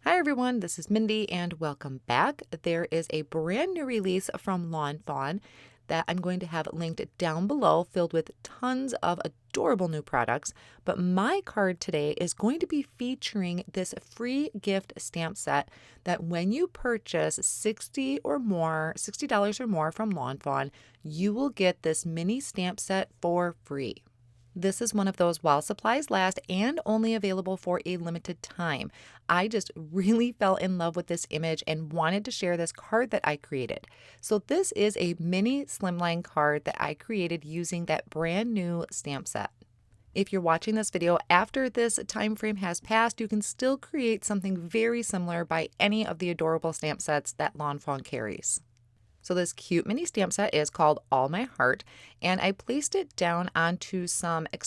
Hi everyone, this is Mindy and welcome back. There is a brand new release from Lawn Fawn that I'm going to have linked down below, filled with tons of adorable new products. But my card today is going to be featuring this free gift stamp set that when you purchase $60 or more from Lawn Fawn, you will get this mini stamp set for free. This is one of those while supplies last and only available for a limited time. I just really fell in love with this image and wanted to share this card that I created. So this is a mini Slimline card that I created using that brand new stamp set. If you're watching this video after this time frame has passed, you can still create something very similar by any of the adorable stamp sets that Lawn Fawn carries. So this cute mini stamp set is called All My Heart, and I placed it down onto some It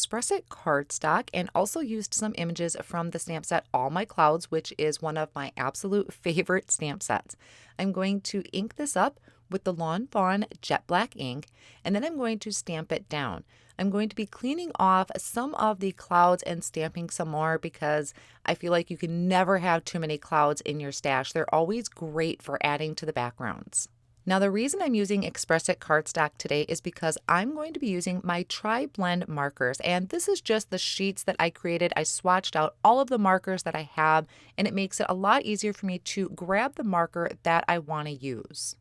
Cardstock and also used some images from the stamp set All My Clouds, which is one of my absolute favorite stamp sets. I'm going to ink this up with the Lawn Fawn Jet Black ink, and then I'm going to stamp it down. I'm going to be cleaning off some of the clouds and stamping some more because I feel like you can never have too many clouds in your stash. They're always great for adding to the backgrounds. Now, the reason I'm using It Cardstock today is because I'm going to be using my Triblend Markers, and this is just the sheets that I created. I swatched out all of the markers that I have, and it makes it a lot easier for me to grab the marker that I want to use.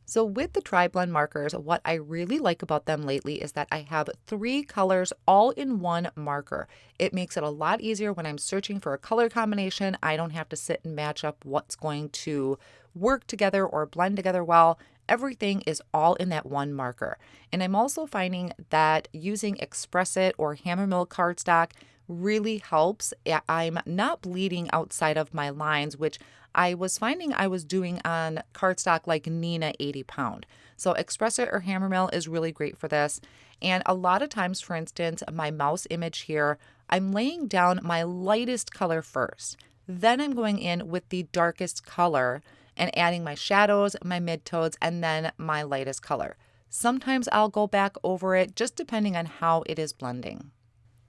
So with the Triblend Markers, what I really like about them lately is that I have 3 colors all in one marker. It makes it a lot easier when I'm searching for a color combination. I don't have to sit and match up what's going to work together or blend together well. Everything is all in that one marker. And I'm also finding that using Express-It or Hammermill cardstock really helps. I'm not bleeding outside of my lines, which I was finding I was doing on cardstock like Nina 80 pound. So Express-It or Hammermill is really great for this. And a lot of times, for instance, my mouse image here, I'm laying down my lightest color first. Then I'm going in with the darkest color and adding my shadows, my midtones, and then my lightest color. Sometimes I'll go back over it just depending on how it is blending.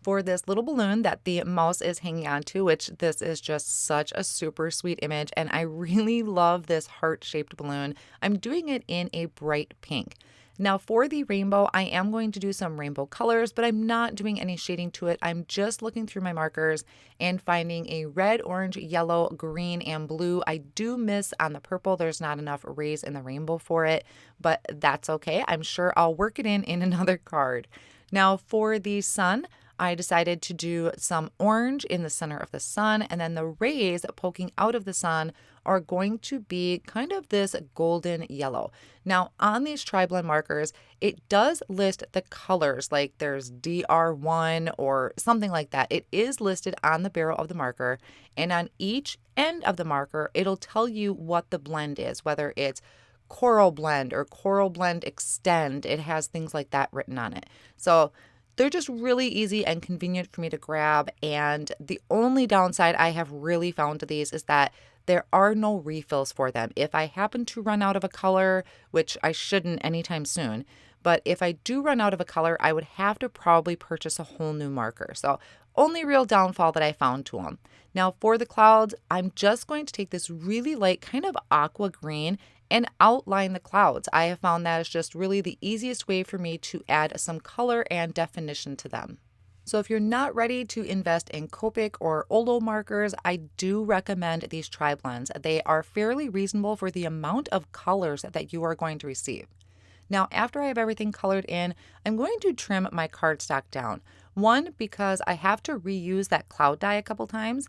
For this little balloon that the mouse is hanging onto, which this is just such a super sweet image, and I really love this heart-shaped balloon. I'm doing it in a bright pink. Now for the rainbow, I am going to do some rainbow colors, but I'm not doing any shading to it. I'm just looking through my markers and finding a red, orange, yellow, green, and blue. I do miss on the purple. There's not enough rays in the rainbow for it, but that's okay. I'm sure I'll work it in another card. Now for the sun, I decided to do some orange in the center of the sun, and then the rays poking out of the sun are going to be kind of this golden yellow. Now on these Triblend markers, it does list the colors, like there's DR1 or something like that. It is listed on the barrel of the marker, and on each end of the marker, it'll tell you what the blend is, whether it's Coral Blend or Coral Blend Extend. It has things like that written on it. So they're just really easy and convenient for me to grab, and the only downside I have really found to these is that there are no refills for them. If I happen to run out of a color, which I shouldn't anytime soon, but if I do run out of a color, I would have to probably purchase a whole new marker. So only real downfall that I found to them. Now for the clouds, I'm just going to take this really light kind of aqua green and outline the clouds. I have found that is just really the easiest way for me to add some color and definition to them. So if you're not ready to invest in Copic or Olo markers, I do recommend these Triblends. They are fairly reasonable for the amount of colors that you are going to receive. Now, after I have everything colored in, I'm going to trim my cardstock down. 1, because I have to reuse that cloud die a couple times.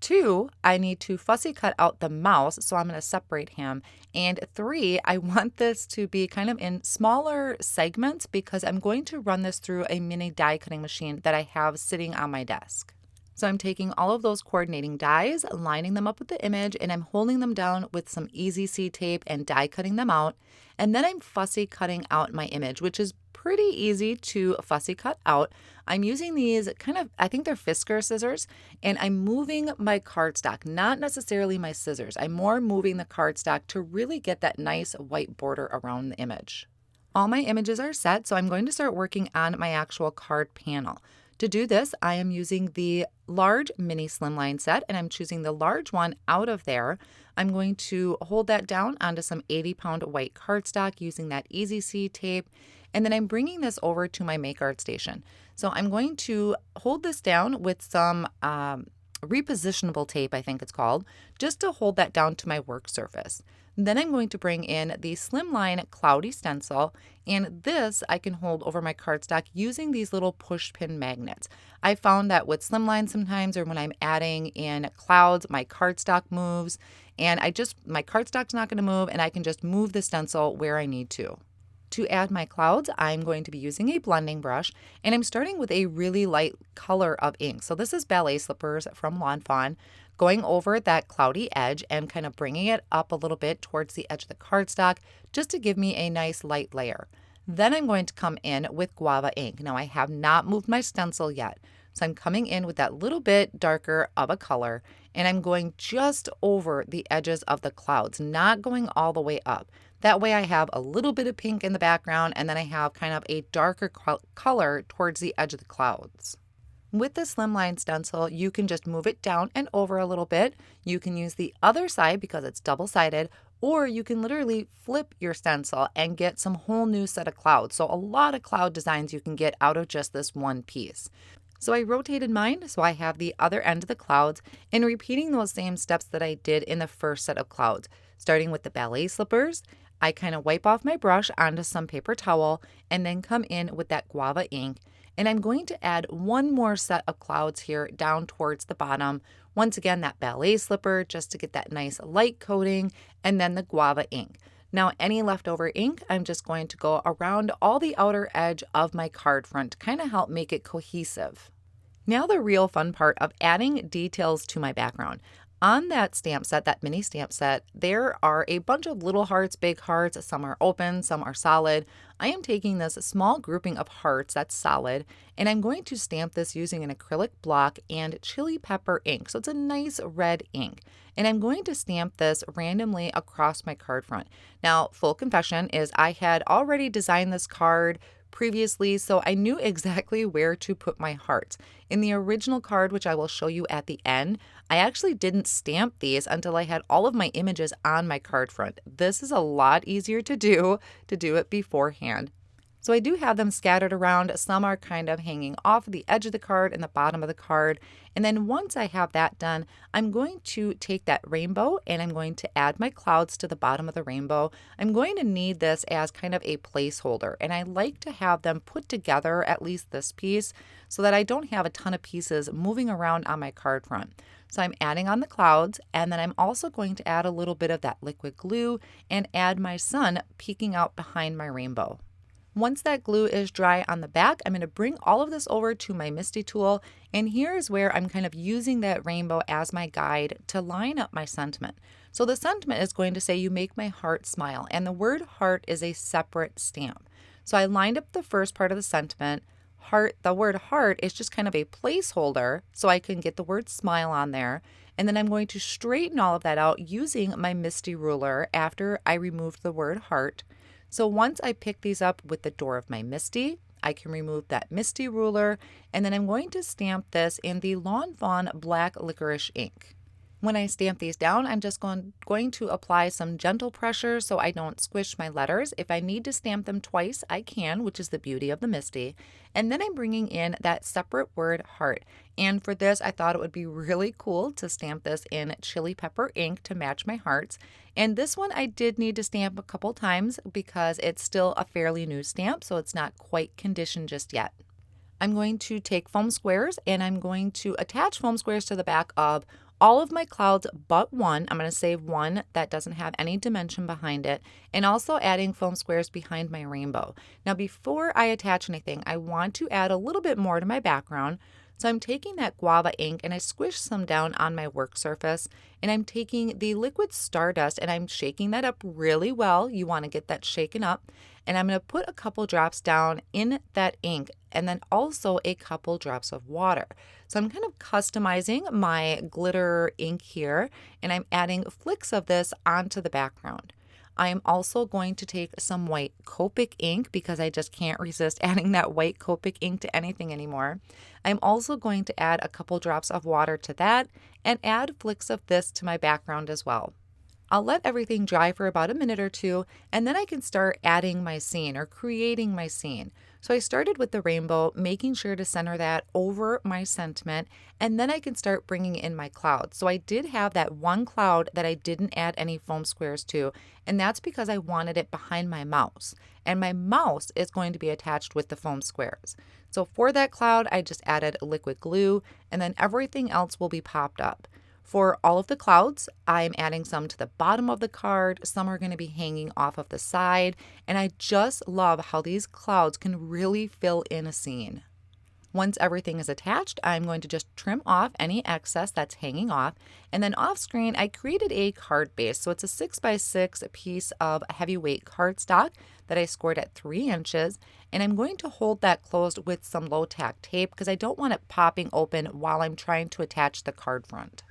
2, I need to fussy cut out the mouse, so I'm going to separate him. And 3, I want this to be kind of in smaller segments because I'm going to run this through a mini die cutting machine that I have sitting on my desk. So I'm taking all of those coordinating dies, lining them up with the image, and I'm holding them down with some Easy C tape and die cutting them out. And then I'm fussy cutting out my image, which is pretty easy to fussy cut out. I'm using these kind of, I think they're Fiskars scissors, and I'm moving my cardstock, not necessarily my scissors. I'm more moving the cardstock to really get that nice white border around the image. All my images are set, so I'm going to start working on my actual card panel. To do this, I am using the large mini slimline set, and I'm choosing the large one out of there. I'm going to hold that down onto some 80-pound white cardstock using that Easy C tape, and then I'm bringing this over to my Make Art Station. So I'm going to hold this down with some repositionable tape, I think it's called, just to hold that down to my work surface. Then I'm going to bring in the Slimline Cloudy Stencil, and this I can hold over my cardstock using these little push pin magnets. I found that with Slimline sometimes, or when I'm adding in clouds, my cardstock moves, and my cardstock's not going to move, and I can just move the stencil where I need to. To add my clouds, I'm going to be using a blending brush, and I'm starting with a really light color of ink. So this is Ballet Slippers from Lawn Fawn, going over that cloudy edge and kind of bringing it up a little bit towards the edge of the cardstock just to give me a nice light layer. Then I'm going to come in with Guava Ink. Now I have not moved my stencil yet, so I'm coming in with that little bit darker of a color, and I'm going just over the edges of the clouds, not going all the way up. That way I have a little bit of pink in the background, and then I have kind of a darker color towards the edge of the clouds. With the Slimline stencil, you can just move it down and over a little bit. You can use the other side because it's double-sided, or you can literally flip your stencil and get some whole new set of clouds. So a lot of cloud designs you can get out of just this one piece. So I rotated mine so I have the other end of the clouds, and repeating those same steps that I did in the first set of clouds. Starting with the Ballet Slippers, I kind of wipe off my brush onto some paper towel and then come in with that Guava Ink. And I'm going to add one more set of clouds here down towards the bottom. Once again, that Ballet Slipper just to get that nice light coating, and then the Guava Ink. Now, any leftover ink, I'm just going to go around all the outer edge of my card front to kind of help make it cohesive. Now the real fun part of adding details to my background. On that stamp set, that mini stamp set, there are a bunch of little hearts, big hearts, some are open, some are solid. I am taking this small grouping of hearts that's solid, and I'm going to stamp this using an acrylic block and chili pepper ink. So it's a nice red ink. And I'm going to stamp this randomly across my card front. Now, full confession is I had already designed this card previously, so I knew exactly where to put my hearts. In the original card, which I will show you at the end, I actually didn't stamp these until I had all of my images on my card front. This is a lot easier to do it beforehand. So I do have them scattered around. Some are kind of hanging off the edge of the card and the bottom of the card. And then once I have that done, I'm going to take that rainbow and I'm going to add my clouds to the bottom of the rainbow. I'm going to need this as kind of a placeholder, and I like to have them put together, at least this piece, so that I don't have a ton of pieces moving around on my card front. So I'm adding on the clouds, and then I'm also going to add a little bit of that liquid glue and add my sun peeking out behind my rainbow. Once that glue is dry on the back, I'm going to bring all of this over to my Misti tool, and here's where I'm kind of using that rainbow as my guide to line up my sentiment. So the sentiment is going to say, "You make my heart smile," and the word heart is a separate stamp. So I lined up the first part of the sentiment. The word heart is just kind of a placeholder so I can get the word smile on there. And then I'm going to straighten all of that out using my Misti ruler after I removed the word heart. So once I pick these up with the door of my Misti, I can remove that Misti ruler, and then I'm going to stamp this in the Lawn Fawn Black Licorice Ink. When I stamp these down, I'm just going to apply some gentle pressure so I don't squish my letters. If I need to stamp them twice, I can, which is the beauty of the Misti. And then I'm bringing in that separate word heart. And for this, I thought it would be really cool to stamp this in chili pepper ink to match my hearts. And this one I did need to stamp a couple times because it's still a fairly new stamp, so it's not quite conditioned just yet. I'm going to take foam squares and I'm going to attach foam squares to the back of all of my clouds but one. I'm going to save one that doesn't have any dimension behind it, and also adding foam squares behind my rainbow. Now before I attach anything, I want to add a little bit more to my background. So I'm taking that Guava Ink and I squish some down on my work surface, and I'm taking the liquid Stardust and I'm shaking that up really well. You want to get that shaken up, and I'm going to put a couple drops down in that ink and then also a couple drops of water. So I'm kind of customizing my glitter ink here, and I'm adding flicks of this onto the background. I am also going to take some white Copic ink because I just can't resist adding that white Copic ink to anything anymore. I'm also going to add a couple drops of water to that and add flicks of this to my background as well. I'll let everything dry for about a minute or two, and then I can start adding my scene or creating my scene. So I started with the rainbow, making sure to center that over my sentiment, and then I can start bringing in my clouds. So I did have that one cloud that I didn't add any foam squares to, and that's because I wanted it behind my mouse. And my mouse is going to be attached with the foam squares. So for that cloud, I just added liquid glue, and then everything else will be popped up. For all of the clouds, I'm adding some to the bottom of the card. Some are going to be hanging off of the side. And I just love how these clouds can really fill in a scene. Once everything is attached, I'm going to just trim off any excess that's hanging off. And then off screen, I created a card base. So it's a 6x6 piece of heavyweight cardstock that I scored at 3 inches. And I'm going to hold that closed with some low tack tape because I don't want it popping open while I'm trying to attach the card front.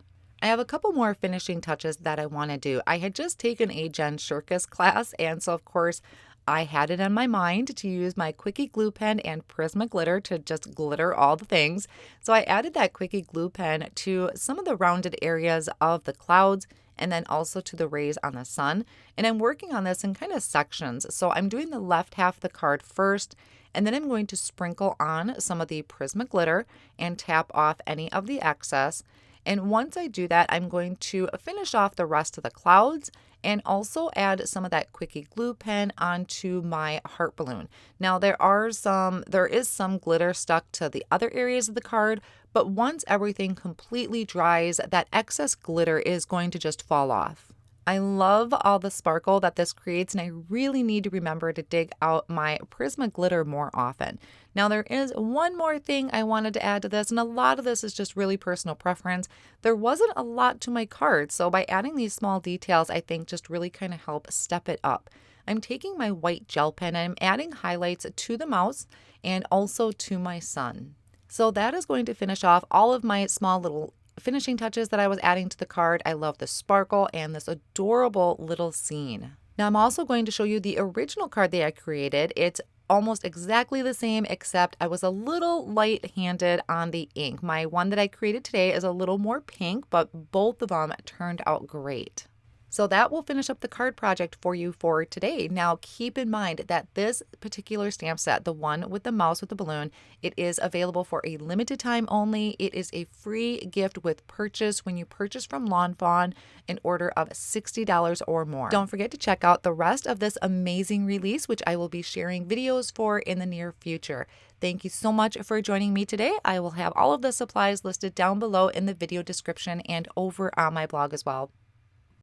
I have a couple more finishing touches that I want to do. I had just taken a Jen Shirkus class, and so of course I had it on my mind to use my Quickie glue pen and Prisma glitter to just glitter all the things. So I added that Quickie glue pen to some of the rounded areas of the clouds and then also to the rays on the sun. And I'm working on this in kind of sections. So I'm doing the left half of the card first, and then I'm going to sprinkle on some of the Prisma glitter and tap off any of the excess. And once I do that, I'm going to finish off the rest of the clouds and also add some of that Quickie glue pen onto my heart balloon. Now there is some glitter stuck to the other areas of the card, but once everything completely dries, that excess glitter is going to just fall off. I love all the sparkle that this creates, and I really need to remember to dig out my Prisma glitter more often. Now there is one more thing I wanted to add to this, and a lot of this is just really personal preference. There wasn't a lot to my card, so by adding these small details, I think just really kind of help step it up. I'm taking my white gel pen and I'm adding highlights to the mouse and also to my sun. So that is going to finish off all of my small little finishing touches that I was adding to the card. I love the sparkle and this adorable little scene. Now I'm also going to show you the original card that I created. It's almost exactly the same, except I was a little light-handed on the ink. My one that I created today is a little more pink, but both of them turned out great. So that will finish up the card project for you for today. Now keep in mind that this particular stamp set, the one with the mouse with the balloon, it is available for a limited time only. It is a free gift with purchase when you purchase from Lawn Fawn an order of $60 or more. Don't forget to check out the rest of this amazing release, which I will be sharing videos for in the near future. Thank you so much for joining me today. I will have all of the supplies listed down below in the video description and over on my blog as well.